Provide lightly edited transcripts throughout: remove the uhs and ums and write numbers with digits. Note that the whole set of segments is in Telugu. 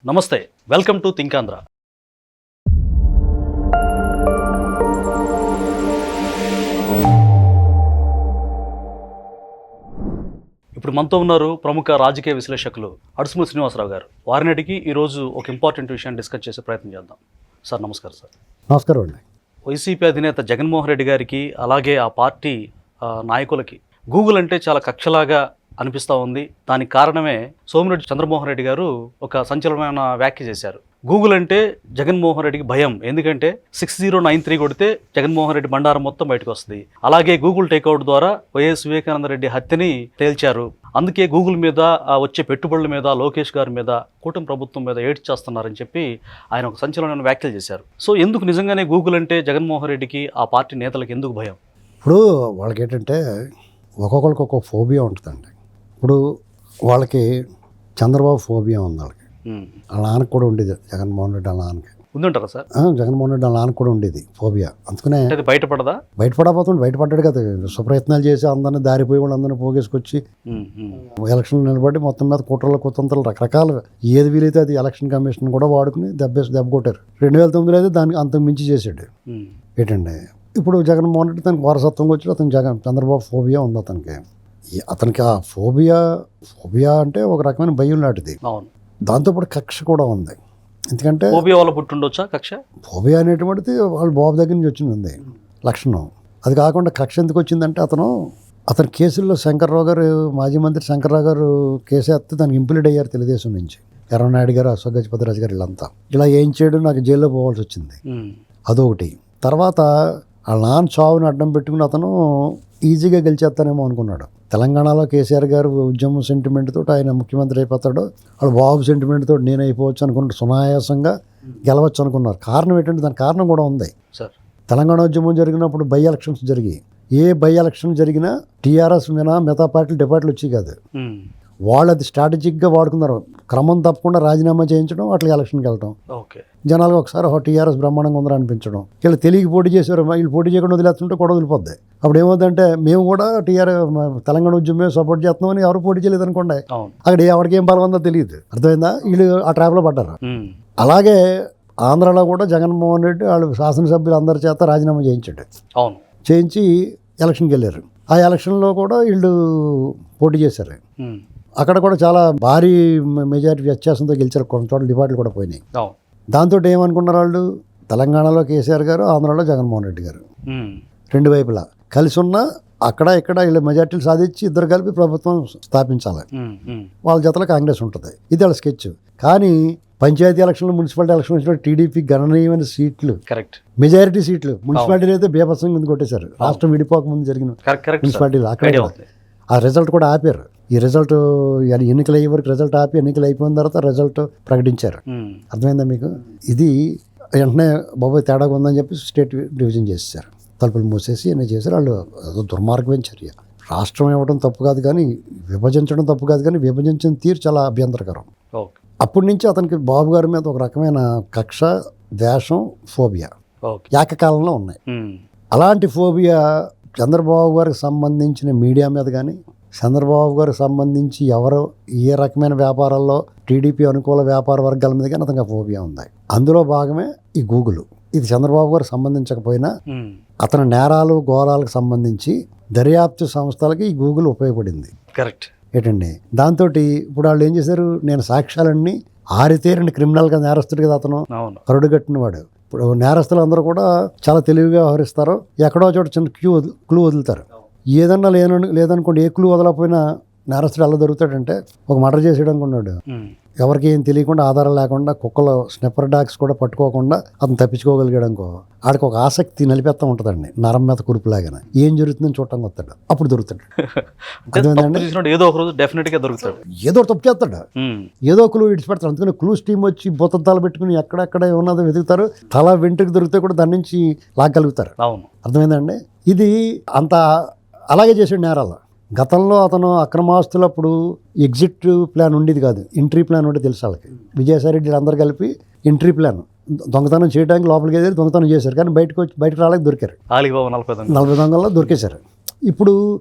నమస్తే, వెల్కమ్ టు థింక్ ఆంధ్ర. ఇప్పుడు మనతో ఉన్నారు ప్రముఖ రాజకీయ విశ్లేషకులు అడుసుమూరి శ్రీనివాసరావు గారు. వారిని అడిగి ఈరోజు ఒక ఇంపార్టెంట్ విషయాన్ని డిస్కస్ చేసే ప్రయత్నం చేద్దాం. సార్ నమస్కారం. సార్ నమస్కారం అండి. వైసీపీ అధినేత జగన్మోహన్ రెడ్డి గారికి అలాగే ఆ పార్టీ నాయకులకి గూగుల్ అంటే చాలా కక్షలాగా అనిపిస్తూ ఉంది. దానికి కారణమే సోమిరెడ్డి చంద్రమోహన్ రెడ్డి గారు ఒక సంచలనమైన వ్యాఖ్య చేశారు. గూగుల్ అంటే జగన్మోహన్ రెడ్డికి భయం, ఎందుకంటే 6093 కొడితే జగన్మోహన్ రెడ్డి బండారం మొత్తం బయటకు వస్తుంది. అలాగే గూగుల్ టేక్అవుట్ ద్వారా వైఎస్ వివేకానంద రెడ్డి హత్యని తేల్చారు. అందుకే గూగుల్ మీద వచ్చే పెట్టుబడుల మీద, లోకేష్ గారి మీద, కూటమి ప్రభుత్వం మీద ఏడ్చి చేస్తున్నారని చెప్పి ఆయన ఒక సంచలనమైన వ్యాఖ్యలు చేశారు. సో ఎందుకు నిజంగానే గూగుల్ అంటే జగన్మోహన్ రెడ్డికి, ఆ పార్టీ నేతలకు ఎందుకు భయం? ఇప్పుడు వాళ్ళకి ఏంటంటే ఒక్కొక్కరికి ఒక్కొక్క ఫోబియా ఉంటుందండి. ఇప్పుడు వాళ్ళకి చంద్రబాబు ఫోబియా ఉంది. వాళ్ళకి వాళ్ళ నాన్నకు కూడా ఉండేది, జగన్మోహన్ రెడ్డి వాళ్ళ నాన్నకి ఉందంటారా సార్? జగన్మోహన్ రెడ్డి వాళ్ళ నాన్నకు కూడా ఉండేది ఫోబియా. అందుకనే బయటపడదా? బయటపడబోతుంది, బయటపడ్డాడు కదా. సుప్రయత్నాలు చేసి అందరినీ దారిపోయి వాళ్ళందరినీ పోగేసుకొచ్చి ఎలక్షన్ నిలబడి మొత్తం మీద కుట్రలు కుతంత్రాలు రకరకాలు ఏది వీలైతే అది ఎలక్షన్ కమిషన్ కూడా వాడుకుని దెబ్బ కొట్టారు. 2009 అయితే దానికి అంతకు మించి చేశాడు. ఏంటండి ఇప్పుడు జగన్మోహన్ రెడ్డి తనకి వారసత్వంగా వచ్చి అతను చంద్రబాబు ఫోబియా ఉంది అతనికి. అతనికి ఆ ఫోబియా అంటే ఒక రకమైన భయం లాంటిది. దాంతోపాటు కక్ష కూడా ఉంది. ఎందుకంటే ఫోబియా వల్ల పుట్టుండొచ్చా కక్ష? ఫోబియా అనేటువంటిది వాళ్ళ బాబు దగ్గర నుంచి వచ్చింది లక్షణం. అది కాకుండా కక్ష ఎందుకు వచ్చిందంటే అతని కేసుల్లో శంకర్రావు గారు, మాజీ మంత్రి శంకర్రావు గారు కేసు ఎత్తే దానికి ఇంప్లీడ్ అయ్యారు తెలుగుదేశం నుంచి. ఎర్రనాయుడు గారు, అశోక్ గజపతిరాజు గారు వీళ్ళంతా ఇలా ఏం చేయడం, నాకు జైల్లో పోవాల్సి వచ్చింది. అదొకటి. తర్వాత వాళ్ళ నాన్న చావుని అడ్డం పెట్టుకుని అతను ఈజీగా గెలిచేస్తానేమో అనుకున్నాడు. తెలంగాణలో కేసీఆర్ గారు ఉద్యమం సెంటిమెంట్ తోటి ఆయన ముఖ్యమంత్రి అయిపోతాడు, వాళ్ళ బాబు సెంటిమెంట్ తోటి నేను అయిపోవచ్చు అనుకున్నాడు. సునాయాసంగా గెలవచ్చు అనుకున్నారు. కారణం ఏంటంటే దాని కారణం కూడా ఉంది సార్. తెలంగాణ ఉద్యమం జరిగినప్పుడు బై ఎలక్షన్స్ జరిగాయి. ఏ బై ఎలక్షన్ జరిగినా టీఆర్ఎస్ మిగతా పార్టీలు డిపార్ట్లు వచ్చి కాదు. వాళ్ళు అది స్ట్రాటజిక్గా వాడుకున్నారు. క్రమం తప్పకుండా రాజీనామా చేయించడం, అట్లా ఎలక్షన్కి వెళ్ళడం, జనాలు ఒకసారి టీఆర్ఎస్ బ్రహ్మాండంగా ఉందని అనిపించడం. వీళ్ళు తెలియక పోటీ చేశారు, వీళ్ళు పోటీ చేయకుండా వదిలేస్తుంటే కూడా వదిలిపోద్ది. అప్పుడు ఏమవుతుందంటే మేము కూడా తెలంగాణ ఉద్యమే సపోర్ట్ చేస్తున్నామని ఎవరు పోటీ చేయలేదు అనుకోండి, అక్కడ ఎవరికి ఏం బలం ఉందో తెలియదు. అర్థమైందా? వీళ్ళు ఆ ట్రాప్లో పడ్డారు. అలాగే ఆంధ్రాలో కూడా జగన్మోహన్ రెడ్డి వాళ్ళు శాసనసభ్యులు అందరి చేత రాజీనామా చేయించి ఎలక్షన్కి వెళ్ళారు. ఆ ఎలక్షన్లో కూడా వీళ్ళు పోటీ చేశారు. అక్కడ కూడా చాలా భారీ మెజారిటీ వ్యత్యాసంతో గెలిచారు. కొన్ని చోట్ల డిపార్ట్లు కూడా పోయినాయి. దాంతో ఏమనుకున్నారు వాళ్ళు, తెలంగాణలో కేసీఆర్ గారు, ఆంధ్రాలో జగన్మోహన్ రెడ్డి గారు రెండు వైపులా కలిసి ఉన్న అక్కడ ఇక్కడ వీళ్ళు మెజార్టీలు సాధించి ఇద్దరు కలిపి ప్రభుత్వం స్థాపించాలి. వాళ్ళ జతలో కాంగ్రెస్ ఉంటుంది. ఇది వాళ్ళ స్కెచ్. కానీ పంచాయతీ ఎలక్షన్లు, మున్సిపాలిటీ ఎలక్షన్ వచ్చినప్పుడు టీడీపీ గణనీయమైన సీట్లు, మెజారిటీ సీట్లు మున్సిపాలిటీలు అయితే బీభత్సంగా ముందు కొట్టేశారు. రాష్ట్రం విడిపోక ముందు జరిగిన మున్సిపాలిటీలు అక్కడ ఆ రిజల్ట్ కూడా ఆపారు. ఈ రిజల్ట్ ఎన్నికలు అయ్యే వరకు రిజల్ట్ ఆపి ఎన్నికలు అయిపోయిన తర్వాత రిజల్ట్ ప్రకటించారు. అర్థమైందా మీకు? ఇది వెంటనే బాబోయ్ తేడాగా ఉందని చెప్పి స్టేట్ డివిజన్ చేసేసారు. తలుపులు మూసేసి అన్నీ చేశారు. వాళ్ళు ఏదో దుర్మార్గమైన చర్య. రాష్ట్రం ఇవ్వడం తప్పు కాదు, కానీ విభజించడం తప్పు కాదు, కానీ విభజించిన తీరు చాలా అభ్యంతరకరం. అప్పటి నుంచి అతనికి బాబు గారి మీద ఒక రకమైన కక్ష, ద్వేషం, ఫోబియా ఏకకాలంలో ఉన్నాయి. అలాంటి ఫోబియా చంద్రబాబు గారికి సంబంధించిన మీడియా మీద కానీ, చంద్రబాబు గారికి సంబంధించి ఎవరు ఏ రకమైన వ్యాపారాల్లో టీడీపీ అనుకూల వ్యాపార వర్గాల మీద కానీ అతనికి ఫోబియా ఉంది. అందులో భాగమే ఈ గూగుల్. ఇది చంద్రబాబు గారికి సంబంధించకపోయినా అతని నేరాలు ఘోరాలకు సంబంధించి దర్యాప్తు సంస్థలకి ఈ గూగుల్ ఉపయోగపడింది. కరెక్ట్. ఏంటండి దాంతో ఇప్పుడు వాళ్ళు ఏం చేశారు, నేను సాక్ష్యాలన్నీ ఆరితేరిన క్రిమినల్గా నేరస్తుడు కదా అతను, కరుడుగట్టిన వాడు. ఇప్పుడు నేరస్తులు అందరూ కూడా చాలా తెలివిగా వ్యవహరిస్తారు. ఎక్కడో చోట చిన్న క్లూ వదులుతారు. ఏదన్నా లేదనుకోండి, ఏ క్లూ వదలకపోయినా నేరస్తుడు ఎలా దొరుకుతాడంటే, ఒక మర్డర్ చేసేయడం అనుకున్నాడు, ఎవరికి ఏం తెలియకుండా ఆధారం లేకుండా కుక్కలు స్నిప్పర్ డాగ్స్ కూడా పట్టుకోకుండా అతను తప్పించుకోగలిగాడు అనుకో, ఆడికి ఒక ఆసక్తి నలిపేస్తా ఉంటుందండి, నరం మీద కురుపులాగానే. ఏం జరుగుతుందని చూడటానికి వస్తాడు, అప్పుడు దొరుకుతాడు. ఏదో తప్పు చేస్తాడు, ఏదో క్లూ ఇడిచిపెడతాడు. అందుకని క్లూస్ టీమ్ వచ్చి బుతద్దాలు పెట్టుకుని ఎక్కడెక్కడ ఉన్నదో వెతుకుతారు. తల వెంట్రుకు దొరికితే కూడా దాని నుంచి లాగలుగుతారు. అర్థమైందండి? ఇది అంత అలాగే చేసాడు నేరాలు. గతంలో అతను అక్రమాస్తులప్పుడు ఎగ్జిట్ ప్లాన్ ఉండేది కాదు, ఎంట్రీ ప్లాన్ ఉంటే తెలుసు వాళ్ళకి. విజయసాయి రెడ్డి అందరు కలిపి ఎంట్రీ ప్లాన్, దొంగతనం చేయడానికి లోపలికి వెళ్ళి దొంగతనం చేశారు. కానీ బయటకు రాలేక దొరికారు. 40 దొంగల్లో దొరికేశారు. ఇప్పుడు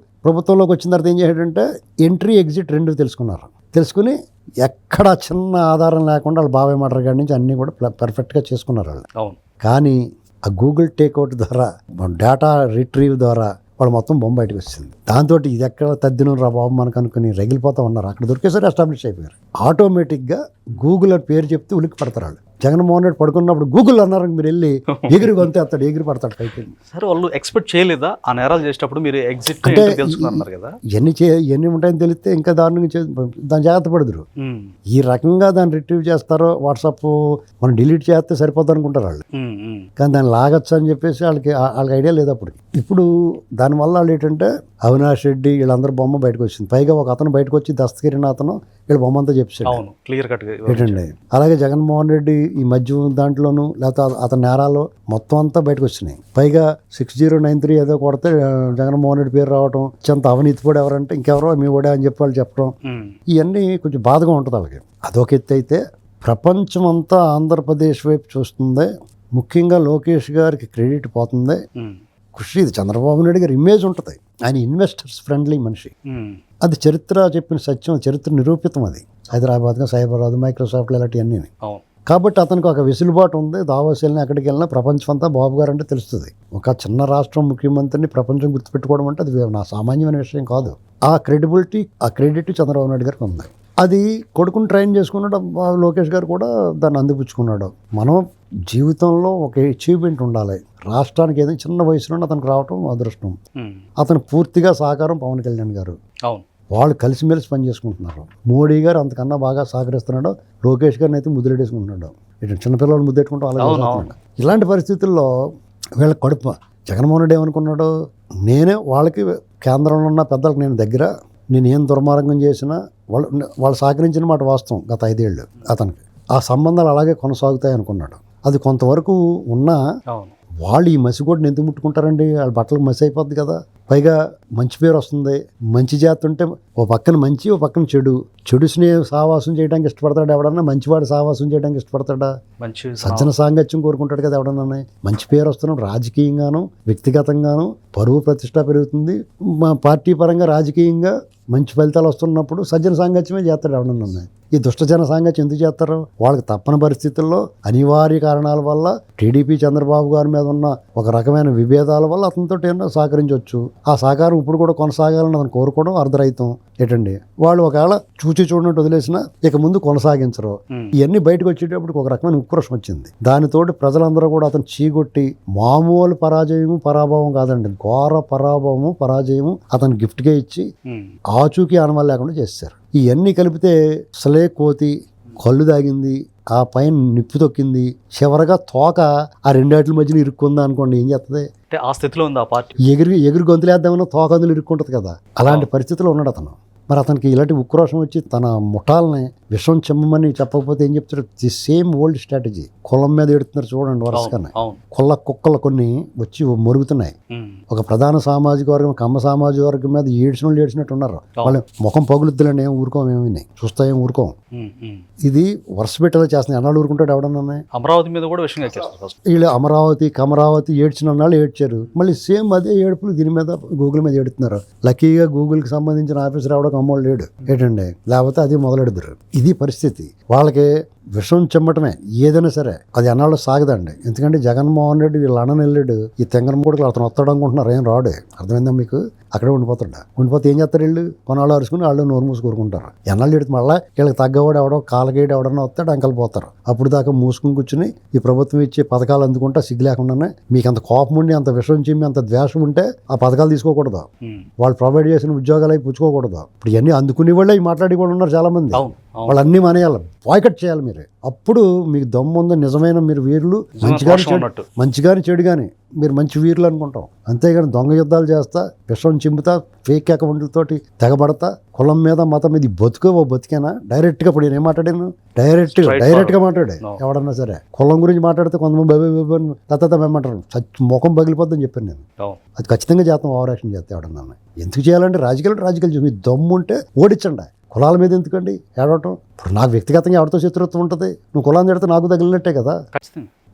ప్రభుత్వంలోకి వచ్చిన తర్వాత ఏం చేశాడంటే ఎంట్రీ ఎగ్జిట్ రెండు తెలుసుకున్నారు. తెలుసుకుని ఎక్కడ చిన్న ఆధారం లేకుండా వాళ్ళు బాబాయ్ మటర్ కాడి నుంచి అన్నీ కూడా పర్ఫెక్ట్గా చేసుకున్నారు వాళ్ళు. అవును. కానీ ఆ గూగుల్ టేక్అవుట్ ద్వారా డేటా రిట్రీవ్ ద్వారా వాళ్ళు మొత్తం బొమ్మ బయటకు వచ్చింది. దాంతో ఇది ఎక్కడ తద్దినం రా బాబు మనకు అనుకుని రగిలిపోతా ఉన్నారు. అక్కడ దొరికేసరి ఎస్టాబ్లిష్ అయిపోయారు. ఆటోమేటిక్గా గూగుల్ అని పేరు చెప్తే ఉలిక్కి పడతారు వాళ్ళు. జగన్మోహన్ రెడ్డి పడుకున్నప్పుడు గూగుల్ అన్నారు, మీరు వెళ్ళి ఎగిరి గొంతేస్తాడు, ఎగిరి పడతాడు పైకి. సరే, వాళ్ళు ఎక్స్పెక్ట్ చేయలేదా ఆ నేరాలు చేసేటప్పుడు? మీరు ఎగ్జిట్ తెలుసుకున్నారు కదా, ఎన్ని ఉంటాయని తెలిస్తే ఇంకా దారుణంగా దాన్ని జాగ్రత్త పడదురు. ఈ రకంగా దాన్ని రిట్రీవ్ చేస్తారో, వాట్సాప్ మనం డిలీట్ చేస్తే సరిపోద్ది అనుకుంటారు వాళ్ళు. కానీ దాన్ని లాగచ్చు అని చెప్పేసి వాళ్ళకి ఐడియా లేదు అప్పుడు. ఇప్పుడు దానివల్ల వాళ్ళు ఏంటంటే అవినాష్ రెడ్డి వీళ్ళందరూ బొమ్మ బయటకు వచ్చింది. పైగా ఒక అతను బయటకు వచ్చి దస్తగిరిని అతను వీళ్ళ బొమ్మ అంతా చెప్పాడు. క్లియర్ కట్ ఏంటండి. అలాగే జగన్మోహన్ రెడ్డి ఈ మధ్య దాంట్లోనూ లేకపోతే అతని నేరాలు మొత్తం అంతా బయటకు వచ్చినాయి. పైగా 6093 ఏదో కొడితే జగన్మోహన్ రెడ్డి పేరు రావటం, చెంత అవినీతి కూడా ఎవరంటే ఇంకెవరో మీ ఓడే అని చెప్పి వాళ్ళు చెప్పడం, ఇవన్నీ కొంచెం బాధగా ఉంటుంది వాళ్ళకి. అదొక ఎత్తు అయితే ప్రపంచం అంతా ఆంధ్రప్రదేశ్ వైపు చూస్తుంది. ముఖ్యంగా లోకేష్ గారికి క్రెడిట్ పోతుంది. ఖుషి చంద్రబాబు నాయుడు గారి ఇమేజ్ ఉంటుంది. ఆయన ఇన్వెస్టర్స్ ఫ్రెండ్లీ మనిషి. అది చరిత్ర చెప్పిన సత్యం, చరిత్ర నిరూపితం. అది హైదరాబాద్, సైబరాబాద్, మైక్రోసాఫ్ట్ ఇలాంటివన్నీ. కాబట్టి అతనికి ఒక వెసులుబాటు ఉంది. దావోస్ వెళ్ళినా ఎక్కడికి వెళ్ళినా ప్రపంచం అంతా బాబు గారు అంటే తెలుస్తుంది. ఒక చిన్న రాష్ట్రం ముఖ్యమంత్రిని ప్రపంచం గుర్తుపెట్టుకోవడం అంటే అది నా సామాన్యమైన విషయం కాదు. ఆ క్రెడిబిలిటీ, ఆ క్రెడిట్ చంద్రబాబు నాయుడు గారికి ఉంది. అది కొడుకుని ట్రైన్ చేసుకున్నాడు. లోకేష్ గారు కూడా దాన్ని అందిపుచ్చుకున్నాడు. మనం జీవితంలో ఒక అచీవ్మెంట్ ఉండాలి. రాష్ట్రానికి ఏదైనా చిన్న వయసులో అతనికి రావటం అదృష్టం. అతను పూర్తిగా సహకారం పవన్ కళ్యాణ్ గారు. వాళ్ళు కలిసిమెలిసి పనిచేసుకుంటున్నారు. మోడీ గారు అంతకన్నా బాగా సహకరిస్తున్నాడు. లోకేష్ గారిని అయితే ముద్దులేటేసుకుంటున్నాడు. చిన్నపిల్లలు ముద్దెట్టుకుంటూ అలాగే. ఇలాంటి పరిస్థితుల్లో వీళ్ళ కడుపు జగన్మోహన్ రెడ్డి ఏమనుకున్నాడు, నేనే వాళ్ళకి కేంద్రంలో ఉన్న పెద్దలకు నేను దగ్గర, నేను ఏం దుర్మార్గం చేసినా వాళ్ళు సహకరించిన మాట వాస్తవం. గత 5 ఏళ్ళు అతనికి ఆ సంబంధాలు అలాగే కొనసాగుతాయి అనుకున్నాడు. అది కొంతవరకు ఉన్నా వాళ్ళు ఈ మసిగొడ్ని ఎందుకు ముట్టుకుంటారండి? వాళ్ళ బట్టలకు మసి అయిపోద్ది కదా. పైగా మంచి పేరు వస్తుంది. మంచి జాతి ఉంటే ఓ పక్కన మంచి, ఓ పక్కన చెడు. చెడుని సావాసం చేయడానికి ఇష్టపడతాడు ఎవడన్నా? మంచివాడు సావాసం చేయడానికి ఇష్టపడతాడా? సజ్జన సాంగత్యం కోరుకుంటాడు కదా ఎవడన్నా. మంచి పేరు వస్తున్నాడు. రాజకీయంగాను వ్యక్తిగతంగాను పరువు ప్రతిష్ట పెరుగుతుంది. మా పార్టీ పరంగా రాజకీయంగా మంచి ఫలితాలు వస్తున్నప్పుడు సజ్జన సాంగత్యమే చేస్తాడు ఎవడన్నా. ఈ దుష్టజన సాంగత్యం ఎందుకు చేస్తారు? వాళ్ళకి తప్పని పరిస్థితుల్లో అనివార్య కారణాల వల్ల టీడీపీ చంద్రబాబు గారి మీద ఉన్న ఒక రకమైన విభేదాల వల్ల అతనితో ఏమన్నా సహకరించవచ్చు. ఆ సహకారం ఇప్పుడు కూడా కొనసాగాలని అతను కోరుకోవడం అర్ధరహితం. ఏంటండి, వాళ్ళు ఒకవేళ చూడనట్టు వదిలేసినా ఇక ముందు కొనసాగించరు. ఇవన్నీ బయటకు వచ్చేటప్పుడు ఒక రకమైన ఉక్రోషం వచ్చింది. దానితోటి ప్రజలందరూ కూడా అతను చీగొట్టి, మామూలు పరాజయము పరాభవం కాదండి, ఘోర పరాభవము పరాజయము అతను గిఫ్ట్గా ఇచ్చి ఆచూకీ ఆనవాళ్ళు లేకుండా చేశారు. ఇవన్నీ కలిపితే అసలే కోతి కళ్ళు దాగింది, ఆ పైన నిప్పు తొక్కింది, చివరగా తోక ఆ రెండాట్ల మధ్యన ఇరుక్కుందా అనుకోండి, ఏం చేస్తుంది? ఆ స్థితిలో ఉంది ఆ పార్టీ. ఎగురు గొంతులేద్దామన్నా తోక అందులో ఇరుక్కుంటుంది కదా. అలాంటి పరిస్థితిలో ఉన్నాడు అతను. మరి అతనికి ఇలాంటి ఉక్రోషం వచ్చి తన ముఠాలని విషం చెమ్మని చెప్పకపోతే ఏం చెప్తాడు? The same old strategy. కులం మీద ఎడుతున్నారు చూడండి వరుసగానే. కుళ్ళ కుక్కలు కొన్ని వచ్చి మొరుగుతున్నాయి. ఒక ప్రధాన సామాజిక వర్గం, కమ్మ సామాజిక వర్గం మీద ఏడ్చినట్టు ఉన్నారు. వాళ్ళు ముఖం పగులుద్దులని ఏం ఊరుకోమేమి చూస్తా ఏం ఊరుకోం. ఇది వరుస పెట్టేలా చేస్తున్నాయి. అన్నాళ్ళు ఊరుకుంటాడు ఎవడన్నా? అమరావతి మీద కూడా విషయం వీళ్ళు అమరావతి కమరావతి ఏడ్చిన నాళ్ళు ఏడ్చారు. మళ్ళీ సేమ్ అదే ఏడుపులు దీని మీద గూగుల్ మీద ఏడుతున్నారు. లక్కీగా గూగుల్కి సంబంధించిన ఆఫీసర్ ఎవడో అమ్మోళ్ళు లేడు ఏంటండి, లేకపోతే అది మొదలెడుతురు. ఇది పరిస్థితి. వాళ్ళకి విషం చెమ్మటమే ఏదైనా సరే. అది అన్నాళ్ళు సాగదండి. ఎందుకంటే జగన్మోహన్ రెడ్డి వీళ్ళు అన్న వెళ్ళాడు, ఈ తెంగరం కూడా అతను వస్తాడు అనుకుంటున్నారు. ఏం రాడు. అర్థమైందా మీకు? అక్కడే ఉండిపోతే ఏం చేస్తారు? వీళ్ళు కొనాళ్ళు అరుచుకుని వాళ్ళు నోరు మూసి కోరుకుంటారు. ఎన్నాళ్ళు ఎడుతు మళ్ళీ వీళ్ళకి తగ్గవాడు ఎవడో కాలగేడు ఎవడన్నా వస్తాడు, అంకలు పోతారు. అప్పుడు దాకా మూసుకుని కూర్చుని ఈ ప్రభుత్వం ఇచ్చే పథకాలు అందుకుంటా సిగ్గు లేకుండానే. మీకు అంత కోపం ఉండి, అంత విషం చెమ్మి, అంత ద్వేషం ఉంటే ఆ పథకాలు తీసుకోకూడదు. వాళ్ళు ప్రొవైడ్ చేసిన ఉద్యోగాలు అవి పుచ్చుకోకూడదు. ఇప్పుడు ఇవన్నీ అందుకునే వాళ్ళే మాట్లాడి కూడా ఉన్నారు చాలా మంది. వాళ్ళు అన్ని మానేయాలి, బాయ్కట్ చేయాలి మీరు. అప్పుడు మీకు దమ్ము ఉంది, నిజమైన మీరు వీరులు, మంచిగాని చెడు కానీ మీరు మంచి వీరులు అనుకుంటాం. అంతేగాని దొంగ యుద్ధాలు చేస్తా, విషం చింపుతా, ఫేక్ అకౌంట్లతోటి తెగబడతా, కులం మీద మతం మీద బతికేనా? డైరెక్ట్గా ఇప్పుడు నేను ఏం మాట్లాడాను? డైరెక్ట్గా మాట్లాడే ఎవడన్నా సరే. కులం గురించి మాట్లాడితే కొంతమంది తత్త ఏమంటారు, ముఖం పగిలిపోద్దని చెప్పాను నేను. అది ఖచ్చితంగా చేస్తాం, ఓవర్ యాక్షన్ చేస్తే ఎవడన్నా. ఎందుకు చేయాలంటే రాజకీయాలు మీ దమ్ము ఉంటే ఓడించండి. కులాల మీద ఎందుకండి ఏడవటం? ఇప్పుడు నాకు వ్యక్తిగతంగా ఎవరితో శత్రుత్వం ఉంటుంది? నువ్వు కులాన్ని తిడితే నాకు తగిలినట్టే కదా.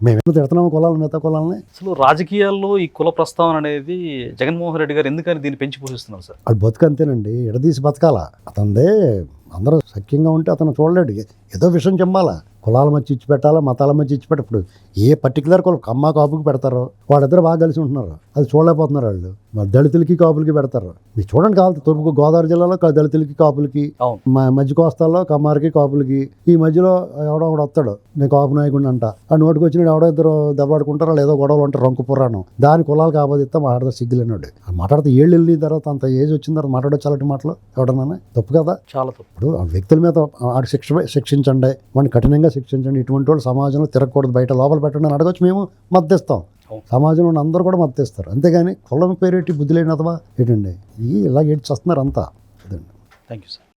మేము ఎందుకు తిడుతున్నాము కులాలను, మిగతా కులాలని? అసలు రాజకీయాల్లో ఈ కుల ప్రస్తావన అనేది జగన్మోహన్ రెడ్డి గారు ఎందుకని దీన్ని పెంచి పోషిస్తున్నారు సార్? వాళ్ళు బతుకు అంతేనండి, ఎడదీసి బతకాల. అతందే అందరూ సఖ్యంగా ఉంటే అతను చూడలేడు. ఏదో విషయం చెప్పాలా, కులాల మధ్య ఇచ్చి పెట్టాలా, మతాల మధ్య ఇచ్చి ఇప్పుడు ఏ పర్టికులర్ కులం కమ్మ కాపుకి పెడతారో వాళ్ళిద్దరు బాగా కలిసి ఉంటున్నారు, అది చూడలేకపోతున్నారు వాళ్ళు. మరి దళితులకి కాపులకి పెడతారు. మీరు చూడండి కావాలి, తూర్పు గోదావరి జిల్లాలో దళితులకి కాపులకి, మధ్య కోస్తాల్లో కమ్మారికి కాపులకి, ఈ మధ్యలో ఎవడో ఒకడు వస్తాడు నేను కాపు నాయకుడిని అంట, ఆ నోటికి వచ్చిన ఎవడో ఇద్దరు దెబ్బలాడుకుంటారు, వాళ్ళు ఏదో గొడవలు ఉంటారు, రంకు పురాణం, దాని కులాలకు ఆపాదిస్తా మాట్లాడతా సిగ్గులేనాడు. మాట్లాడితే ఏళ్ళు వెళ్ళిన తర్వాత అంత ఏజ్ వచ్చిన తర్వాత మాట్లాడచ్చు అలాంటి మాటలు ఎవడన్నా తప్పు కదా. చాలా తప్పు. ఇప్పుడు ఆ వ్యక్తుల మీద ఆడు శిక్షించండి, వాడిని కఠినంగా శిక్షించండి, ఇటువంటి వాళ్ళు సమాజంలో తిరగకూడదు, బయట లోపల పెట్టండి అని అడగచ్చు. మేము మద్దతిస్తాం, సమాజంలో ఉన్న అందరూ కూడా మద్దతిస్తారు. అంతేగాని కులం పేరేటి బుద్ధి లేని అథవా ఏంటండి, ఇలా ఏడ్చి వస్తున్నారు అంతా. అదండి. Thank you sir.